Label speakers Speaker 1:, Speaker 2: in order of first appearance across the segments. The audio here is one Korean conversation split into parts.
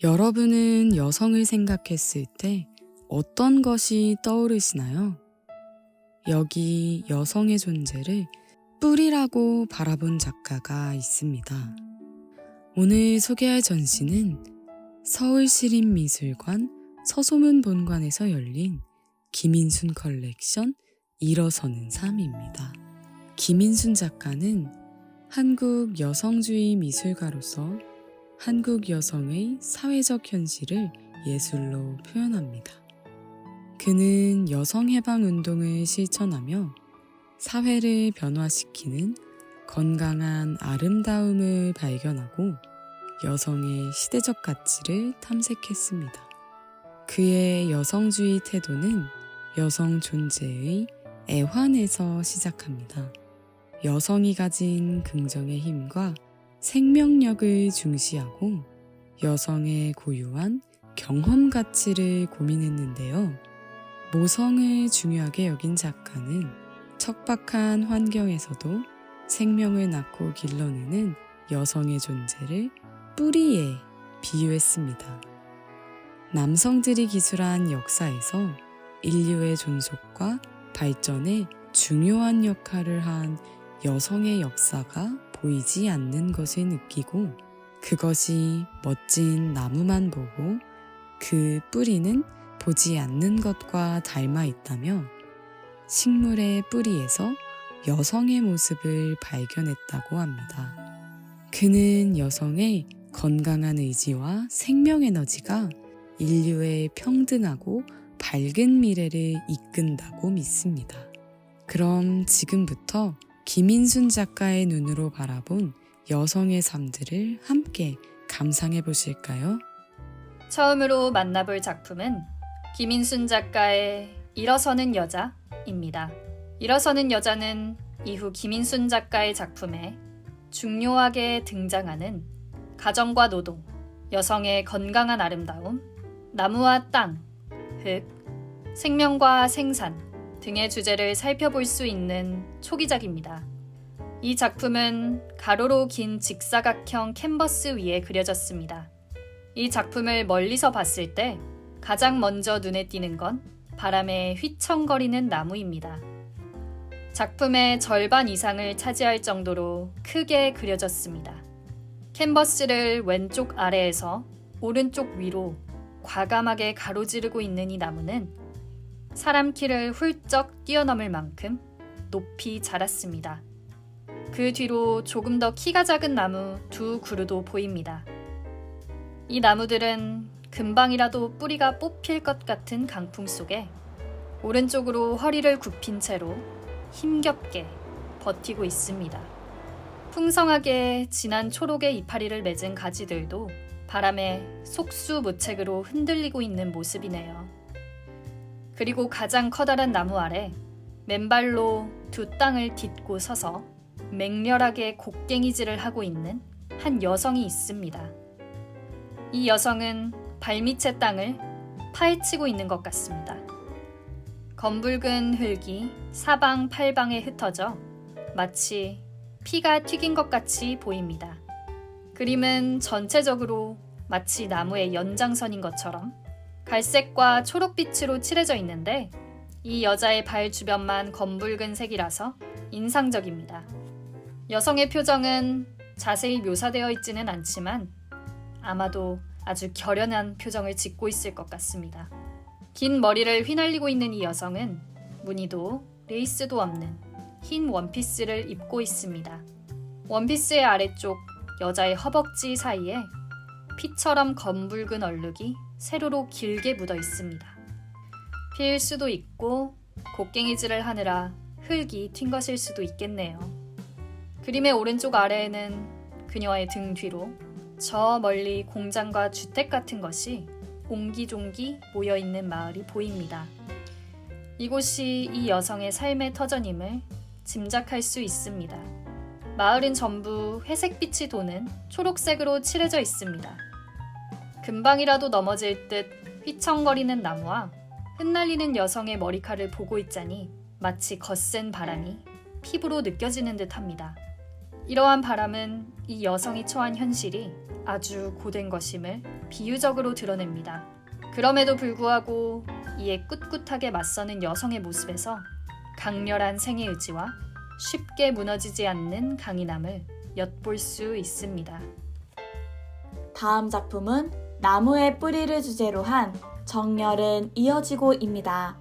Speaker 1: 여러분은 여성을 생각했을 때 어떤 것이 떠오르시나요? 여기 여성의 존재를 뿔이라고 바라본 작가가 있습니다. 오늘 소개할 전시는 서울시립미술관 서소문 본관에서 열린 김인순 컬렉션 일어서는 삶입니다. 김인순 작가는 한국 여성주의 미술가로서 한국 여성의 사회적 현실을 예술로 표현합니다. 그는 여성해방운동을 실천하며 사회를 변화시키는 건강한 아름다움을 발견하고 여성의 시대적 가치를 탐색했습니다. 그의 여성주의 태도는 여성 존재의 애환에서 시작합니다. 여성이 가진 긍정의 힘과 생명력을 중시하고 여성의 고유한 경험 가치를 고민했는데요. 모성을 중요하게 여긴 작가는 척박한 환경에서도 생명을 낳고 길러내는 여성의 존재를 뿌리에 비유했습니다. 남성들이 기술한 역사에서 인류의 존속과 발전에 중요한 역할을 한 여성의 역사가 보이지 않는 것을 느끼고 그것이 멋진 나무만 보고 그 뿌리는 보지 않는 것과 닮아 있다며 식물의 뿌리에서 여성의 모습을 발견했다고 합니다. 그는 여성의 건강한 의지와 생명 에너지가 인류의 평등하고 밝은 미래를 이끈다고 믿습니다. 그럼 지금부터 김인순 작가의 눈으로 바라본 여성의 삶들을 함께 감상해 보실까요?
Speaker 2: 처음으로 만나볼 작품은 김인순 작가의 일어서는 여자입니다. 일어서는 여자는 이후 김인순 작가의 작품에 중요하게 등장하는 가정과 노동, 여성의 건강한 아름다움, 나무와 땅, 흙, 생명과 생산 등의 주제를 살펴볼 수 있는 초기작입니다. 이 작품은 가로로 긴 직사각형 캔버스 위에 그려졌습니다. 이 작품을 멀리서 봤을 때 가장 먼저 눈에 띄는 건 바람에 휘청거리는 나무입니다. 작품의 절반 이상을 차지할 정도로 크게 그려졌습니다. 캔버스를 왼쪽 아래에서 오른쪽 위로 과감하게 가로지르고 있는 이 나무는 사람 키를 훌쩍 뛰어넘을 만큼 높이 자랐습니다. 그 뒤로 조금 더 키가 작은 나무 두 그루도 보입니다. 이 나무들은 금방이라도 뿌리가 뽑힐 것 같은 강풍 속에 오른쪽으로 허리를 굽힌 채로 힘겹게 버티고 있습니다. 풍성하게 진한 초록의 이파리를 맺은 가지들도 바람에 속수무책으로 흔들리고 있는 모습이네요. 그리고 가장 커다란 나무 아래 맨발로 두 땅을 딛고 서서 맹렬하게 곡괭이질을 하고 있는 한 여성이 있습니다. 이 여성은 발밑의 땅을 파헤치고 있는 것 같습니다. 검붉은 흙이 사방팔방에 흩어져 마치 피가 튀긴 것 같이 보입니다. 그림은 전체적으로 마치 나무의 연장선인 것처럼 갈색과 초록빛으로 칠해져 있는데 이 여자의 발 주변만 검붉은 색이라서 인상적입니다. 여성의 표정은 자세히 묘사되어 있지는 않지만 아마도 아주 결연한 표정을 짓고 있을 것 같습니다. 긴 머리를 휘날리고 있는 이 여성은 무늬도 레이스도 없는 흰 원피스를 입고 있습니다. 원피스의 아래쪽 여자의 허벅지 사이에 피처럼 검붉은 얼룩이 세로로 길게 묻어 있습니다. 피일 수도 있고 곡괭이질을 하느라 흙이 튄 것일 수도 있겠네요. 그림의 오른쪽 아래에는 그녀의 등 뒤로 저 멀리 공장과 주택 같은 것이 옹기종기 모여있는 마을이 보입니다. 이곳이 이 여성의 삶의 터전임을 짐작할 수 있습니다. 마을은 전부 회색빛이 도는 초록색으로 칠해져 있습니다. 금방이라도 넘어질 듯 휘청거리는 나무와 흩날리는 여성의 머리카락을 보고 있자니 마치 거센 바람이 피부로 느껴지는 듯합니다. 이러한 바람은 이 여성이 처한 현실이 아주 고된 것임을 비유적으로 드러냅니다. 그럼에도 불구하고 이에 꿋꿋하게 맞서는 여성의 모습에서 강렬한 생의 의지와 쉽게 무너지지 않는 강인함을 엿볼 수 있습니다.
Speaker 3: 다음 작품은 나무의 뿌리를 주제로 한 정열은 이어지고입니다.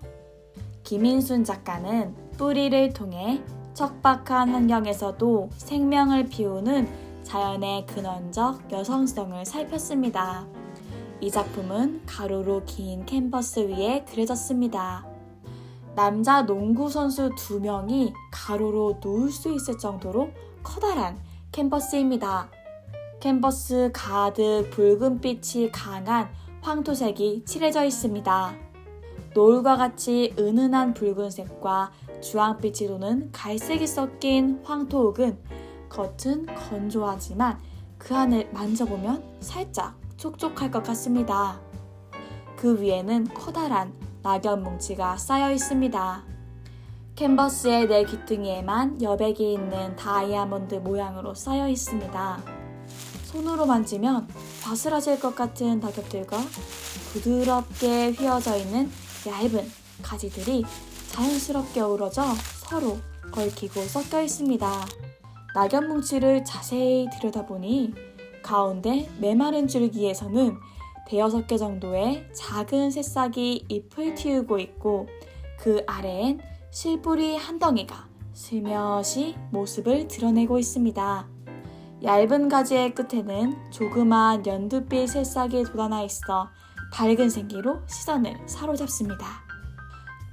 Speaker 3: 김인순 작가는 뿌리를 통해 척박한 환경에서도 생명을 피우는 자연의 근원적 여성성을 살폈습니다. 이 작품은 가로로 긴 캔버스 위에 그려졌습니다. 남자 농구 선수 2명이 가로로 누울 수 있을 정도로 커다란 캔버스입니다. 캔버스 가득 붉은빛이 강한 황토색이 칠해져 있습니다. 노을과 같이 은은한 붉은색과 주황빛이 도는 갈색이 섞인 황토옥은 겉은 건조하지만 그 안을 만져보면 살짝 촉촉할 것 같습니다. 그 위에는 커다란 낙엽 뭉치가 쌓여 있습니다. 캔버스의 네 귀퉁이에만 여백이 있는 다이아몬드 모양으로 쌓여 있습니다. 손으로 만지면 바스라질 것 같은 낙엽들과 부드럽게 휘어져 있는 얇은 가지들이 자연스럽게 어우러져 서로 얽히고 섞여 있습니다. 낙엽 뭉치를 자세히 들여다보니 가운데 메마른 줄기에서는 5-6개 정도의 작은 새싹이 잎을 틔우고 있고 그 아래엔 실뿌리 한 덩이가 슬며시 모습을 드러내고 있습니다. 얇은 가지의 끝에는 조그만 연두빛 새싹이 돋아나 있어 밝은 생기로 시선을 사로잡습니다.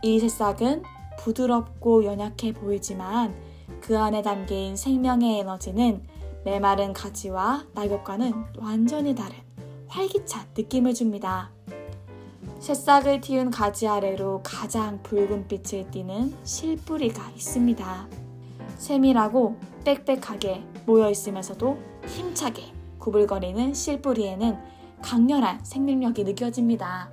Speaker 3: 이 새싹은 부드럽고 연약해 보이지만 그 안에 담긴 생명의 에너지는 메마른 가지와 낙엽과는 완전히 다른 활기찬 느낌을 줍니다. 새싹을 틔운 가지 아래로 가장 붉은 빛을 띠는 실뿌리가 있습니다. 세밀하고 빽빽하게 모여 있으면서도 힘차게 구불거리는 실뿌리에는 강렬한 생명력이 느껴집니다.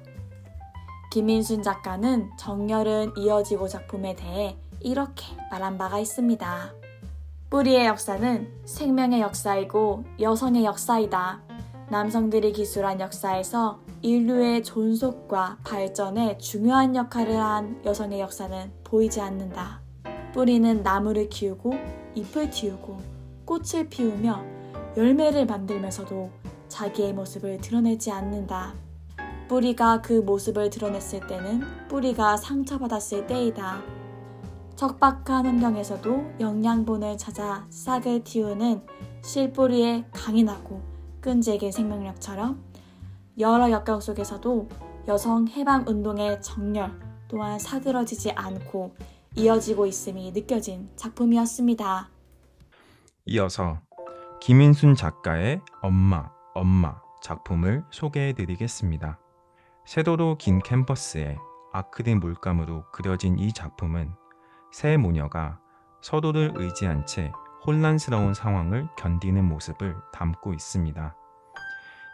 Speaker 3: 김인순 작가는 정열은 이어지고 작품에 대해 이렇게 말한 바가 있습니다. 뿌리의 역사는 생명의 역사이고 여성의 역사이다. 남성들이 기술한 역사에서 인류의 존속과 발전에 중요한 역할을 한 여성의 역사는 보이지 않는다. 뿌리는 나무를 키우고 잎을 틔우고 꽃을 피우며 열매를 만들면서도 자기의 모습을 드러내지 않는다. 뿌리가 그 모습을 드러냈을 때는 뿌리가 상처받았을 때이다. 척박한 환경에서도 영양분을 찾아 싹을 틔우는 실뿌리의 강인하고 끈질긴 생명력처럼 여러 역경 속에서도 여성 해방 운동의 정열 또한 사그러지지 않고 이어지고 있음이 느껴진 작품이었습니다.
Speaker 4: 이어서 김인순 작가의 엄마 작품을 소개해드리겠습니다. 세도로 긴 캔버스에 아크릴 물감으로 그려진 이 작품은 세 모녀가 서로를 의지한 채 혼란스러운 상황을 견디는 모습을 담고 있습니다.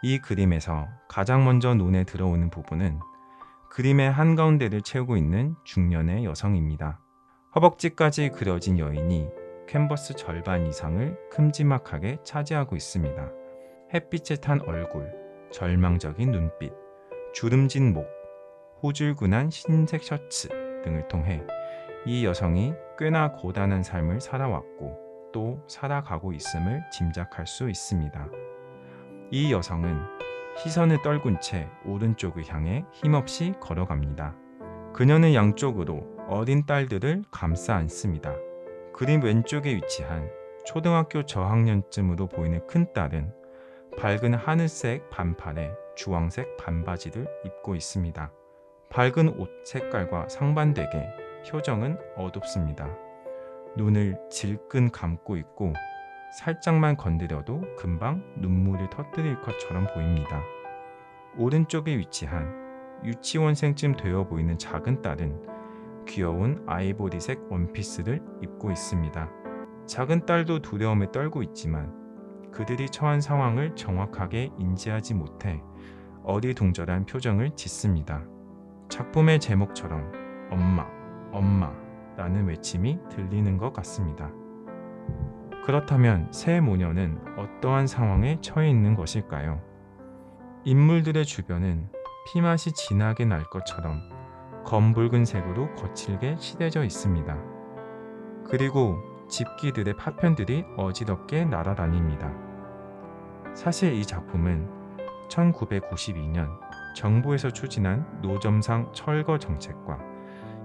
Speaker 4: 이 그림에서 가장 먼저 눈에 들어오는 부분은 그림의 한가운데를 채우고 있는 중년의 여성입니다. 허벅지까지 그려진 여인이 캔버스 절반 이상을 큼지막하게 차지하고 있습니다. 햇빛에 탄 얼굴, 절망적인 눈빛, 주름진 목, 호줄근한 흰색 셔츠 등을 통해 이 여성이 꽤나 고단한 삶을 살아왔고 또 살아가고 있음을 짐작할 수 있습니다. 이 여성은 시선을 떨군 채 오른쪽을 향해 힘없이 걸어갑니다. 그녀는 양쪽으로 어린 딸들을 감싸 안습니다. 그림 왼쪽에 위치한 초등학교 저학년쯤으로 보이는 큰딸은 밝은 하늘색 반팔에 주황색 반바지를 입고 있습니다. 밝은 옷 색깔과 상반되게 표정은 어둡습니다. 눈을 질끈 감고 있고 살짝만 건드려도 금방 눈물을 터뜨릴 것처럼 보입니다. 오른쪽에 위치한 유치원생쯤 되어 보이는 작은 딸은 귀여운 아이보리색 원피스를 입고 있습니다. 작은 딸도 두려움에 떨고 있지만 그들이 처한 상황을 정확하게 인지하지 못해 어리둥절한 표정을 짓습니다. 작품의 제목처럼 엄마 라는 외침이 들리는 것 같습니다. 그렇다면 새 모녀는 어떠한 상황에 처해 있는 것일까요? 인물들의 주변은 피맛이 진하게 날 것처럼 검붉은색으로 거칠게 칠해져 있습니다. 그리고 집기들의 파편들이 어지럽게 날아다닙니다. 사실 이 작품은 1992년 정부에서 추진한 노점상 철거 정책과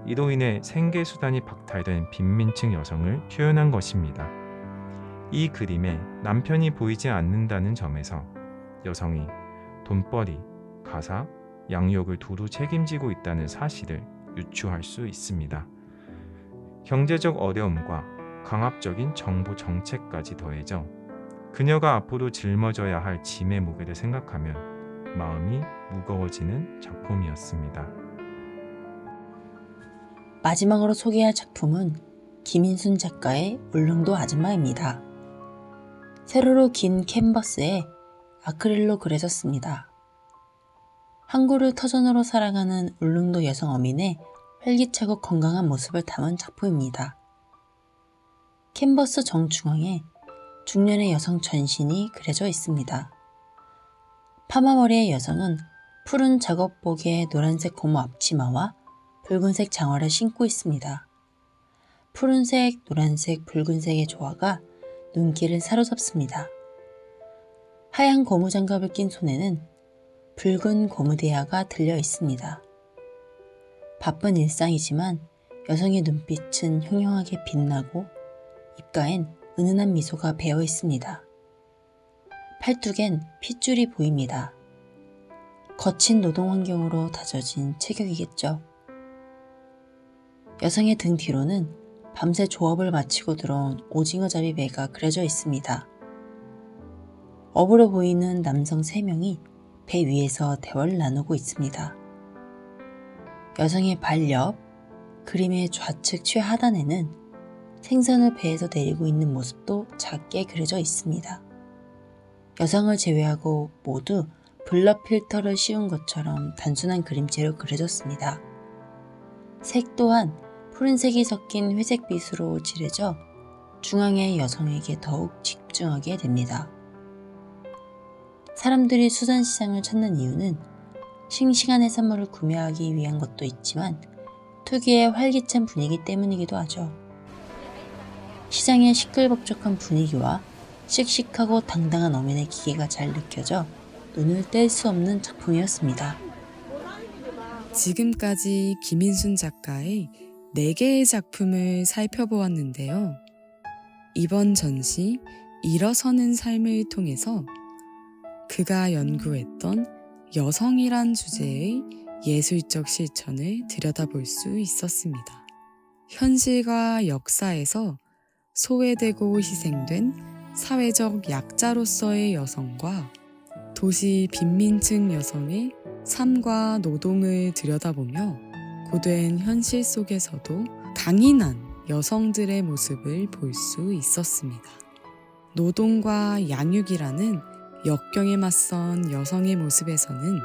Speaker 4: 이로 인해 생계수단이 박탈된 빈민층 여성을 표현한 것입니다. 이 그림에 남편이 보이지 않는다는 점에서 여성이 돈벌이, 가사, 양육을 두루 책임지고 있다는 사실을 유추할 수 있습니다. 경제적 어려움과 강압적인 정부 정책까지 더해져 그녀가 앞으로 짊어져야 할 짐의 무게를 생각하면 마음이 무거워지는 작품이었습니다.
Speaker 5: 마지막으로 소개할 작품은 김인순 작가의 울릉도 아줌마입니다. 세로로 긴 캔버스에 아크릴로 그려졌습니다. 항구를 터전으로 살아가는 울릉도 여성 어민의 활기차고 건강한 모습을 담은 작품입니다. 캔버스 정중앙에 중년의 여성 전신이 그려져 있습니다. 파마머리의 여성은 푸른 작업복에 노란색 고무 앞치마와 붉은색 장화를 신고 있습니다. 푸른색, 노란색, 붉은색의 조화가 눈길을 사로잡습니다. 하얀 고무장갑을 낀 손에는 붉은 고무대야가 들려 있습니다. 바쁜 일상이지만 여성의 눈빛은 형형하게 빛나고 입가엔 은은한 미소가 배어 있습니다. 팔뚝엔 핏줄이 보입니다. 거친 노동 환경으로 다져진 체격이겠죠. 여성의 등 뒤로는 밤새 조업을 마치고 들어온 오징어잡이 배가 그려져 있습니다. 어부로 보이는 남성 3명이 배 위에서 대화를 나누고 있습니다. 여성의 발 옆, 그림의 좌측 최하단에는 생선을 배에서 내리고 있는 모습도 작게 그려져 있습니다. 여성을 제외하고 모두 블러 필터를 씌운 것처럼 단순한 그림체로 그려졌습니다. 색 또한 푸른색이 섞인 회색빛으로 칠해져 중앙의 여성에게 더욱 집중하게 됩니다. 사람들이 수산시장을 찾는 이유는 싱싱한 해산물을 구매하기 위한 것도 있지만 특유의 활기찬 분위기 때문이기도 하죠. 시장의 시끌벅적한 분위기와 씩씩하고 당당한 어민의 기계가 잘 느껴져 눈을 뗄 수 없는 작품이었습니다.
Speaker 1: 지금까지 김인순 작가의 4개의 작품을 살펴보았는데요. 이번 전시 일어서는 삶을 통해서 그가 연구했던 여성이란 주제의 예술적 실천을 들여다볼 수 있었습니다. 현실과 역사에서 소외되고 희생된 사회적 약자로서의 여성과 도시 빈민층 여성의 삶과 노동을 들여다보며 고된 현실 속에서도 강인한 여성들의 모습을 볼 수 있었습니다. 노동과 양육이라는 역경에 맞선 여성의 모습에서는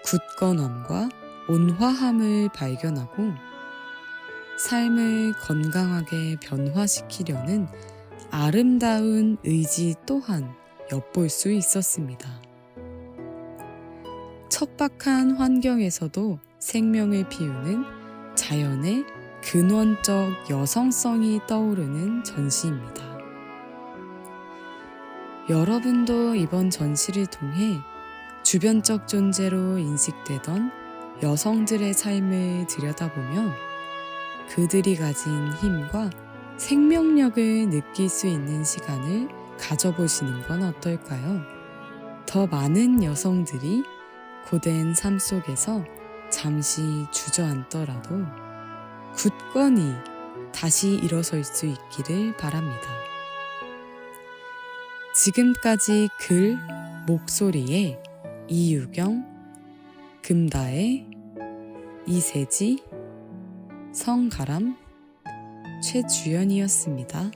Speaker 1: 굳건함과 온화함을 발견하고 삶을 건강하게 변화시키려는 아름다운 의지 또한 엿볼 수 있었습니다. 척박한 환경에서도 생명을 피우는 자연의 근원적 여성성이 떠오르는 전시입니다. 여러분도 이번 전시를 통해 주변적 존재로 인식되던 여성들의 삶을 들여다보며 그들이 가진 힘과 생명력을 느낄 수 있는 시간을 가져보시는 건 어떨까요? 더 많은 여성들이 고된 삶 속에서 잠시 주저앉더라도 굳건히 다시 일어설 수 있기를 바랍니다. 지금까지 글, 목소리에 이유경, 금다혜, 이세지, 성가람, 최주연이었습니다.